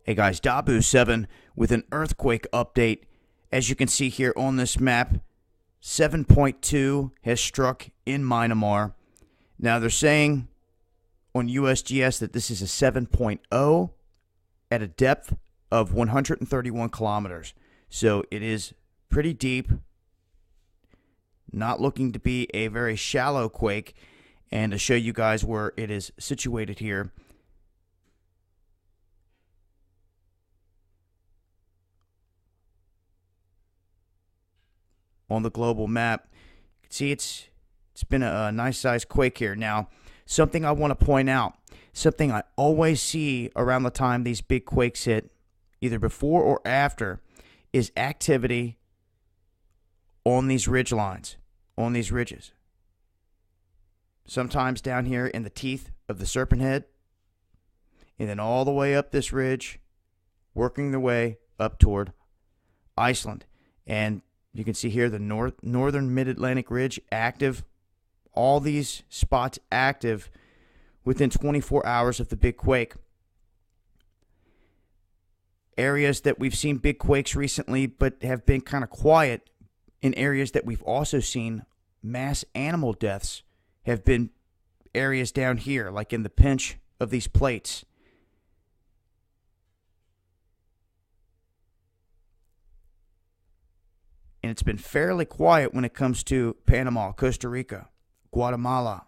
Hey guys, Dabu7 with an earthquake update. As you can see here on this map, 7.2 has struck in Myanmar. Now they're saying on USGS that this is a 7.0 at a depth of 131 kilometers. So it is pretty deep, not looking to be a very shallow quake. And to show you guys where it is situated here, on the global map, you can see it's been a nice sized quake here. Now, something I want to point out, something I always see around the time these big quakes hit, either before or after, is activity on these ridge lines, on these ridges. Sometimes down here in the teeth of the Serpent Head, and then all the way up this ridge, working their way up toward Iceland. And you can see here the northern mid-Atlantic ridge active. All these spots active within 24 hours of the big quake. Areas that we've seen big quakes recently but have been kind of quiet, in areas that we've also seen mass animal deaths, have been areas down here, like in the pinch of these plates. And it's been fairly quiet when it comes to Panama, Costa Rica, Guatemala,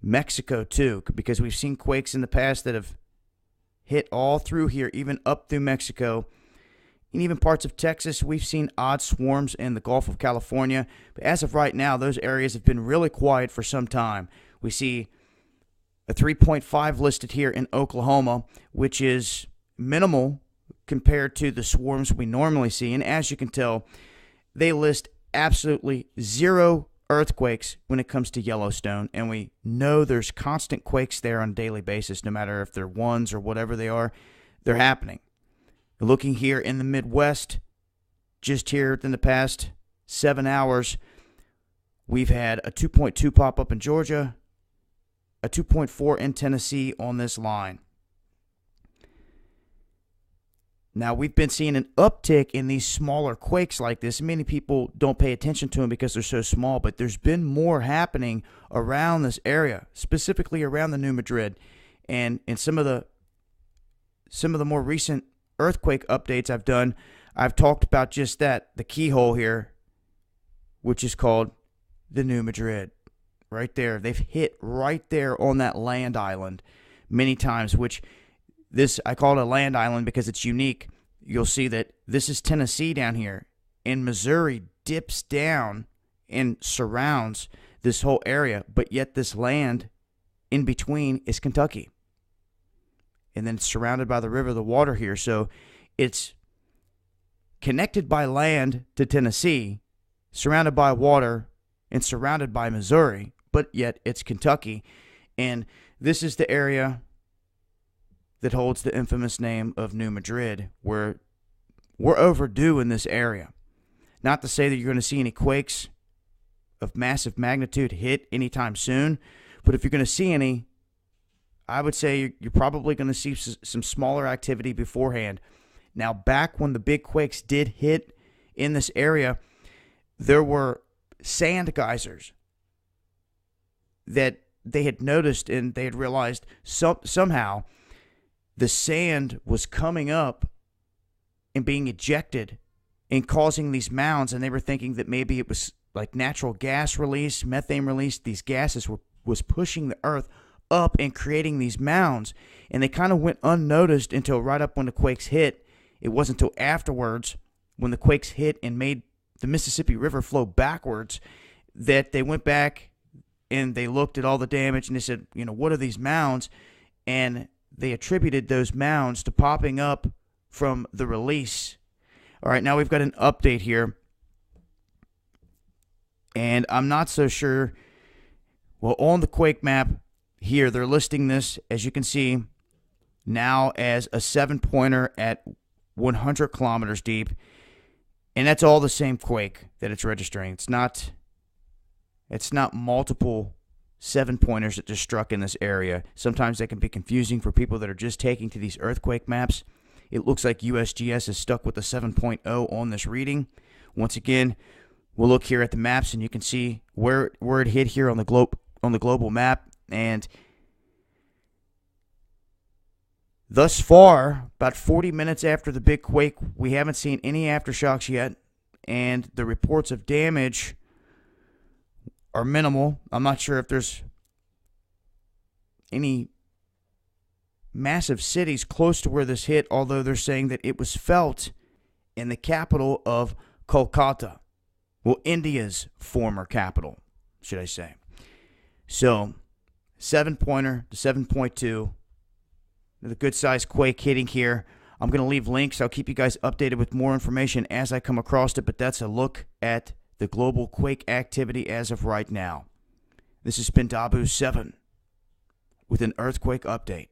Mexico too, because we've seen quakes in the past that have hit all through here, even up through Mexico. And even parts of Texas, we've seen odd swarms in the Gulf of California. But as of right now, those areas have been really quiet for some time. We see a 3.5 listed here in Oklahoma, which is minimal compared to the swarms we normally see. And as you can tell, they list absolutely zero earthquakes when it comes to Yellowstone. And we know there's constant quakes there on a daily basis, no matter if they're ones or whatever they are, they're happening. Looking here in the Midwest, just here in the past 7 hours, we've had a 2.2 pop up in Georgia, a 2.4 in Tennessee on this line. Now, we've been seeing an uptick in these smaller quakes like this. Many people don't pay attention to them because they're so small, but there's been more happening around this area, specifically around the New Madrid. And in some of the more recent earthquake updates I've done, I've talked about just that, the keyhole here, which is called the New Madrid. Right there. They've hit right there on that land island many times, which this, I call it a land island because it's unique. You'll see that this is Tennessee down here, and Missouri dips down and surrounds this whole area, but yet this land in between is Kentucky. And then it's surrounded by the river, the water here. So it's connected by land to Tennessee, surrounded by water, and surrounded by Missouri, but yet it's Kentucky. And this is the area that holds the infamous name of New Madrid, where we're overdue in this area. Not to say that you're going to see any quakes of massive magnitude hit anytime soon, but if you're going to see any, I would say you're probably going to see some smaller activity beforehand. Now, back when the big quakes did hit in this area, there were sand geysers that they had noticed, and they had realized somehow the sand was coming up and being ejected and causing these mounds, and they were thinking that maybe it was like natural gas release, methane release. These gases was pushing the earth up and creating these mounds, and they kind of went unnoticed until right up when the quakes hit. It wasn't until afterwards, when the quakes hit and made the Mississippi River flow backwards, that they went back and they looked at all the damage and they said, what are these mounds? And they attributed those mounds to popping up from the release. All right, now we've got an update here, and I'm not so sure. Well, on the quake map here, they're listing this, as you can see, now as a 7-pointer at 100 kilometers deep. And that's all the same quake that it's registering. It's not multiple 7-pointers that just struck in this area. Sometimes that can be confusing for people that are just taking to these earthquake maps. It looks like USGS is stuck with the 7.0 on this reading. Once again, we'll look here at the maps and you can see where it hit here on the global map. And thus far, about 40 minutes after the big quake, we haven't seen any aftershocks yet, and the reports of damage are minimal. I'm not sure if there's any massive cities close to where this hit, although they're saying that it was felt in the capital of Kolkata. Well, India's former capital, should I say. So, 7-pointer to 7.2. The good-sized quake hitting here. I'm going to leave links. I'll keep you guys updated with more information as I come across it, but that's a look at the global quake activity as of right now. This has been Dabu7 with an earthquake update.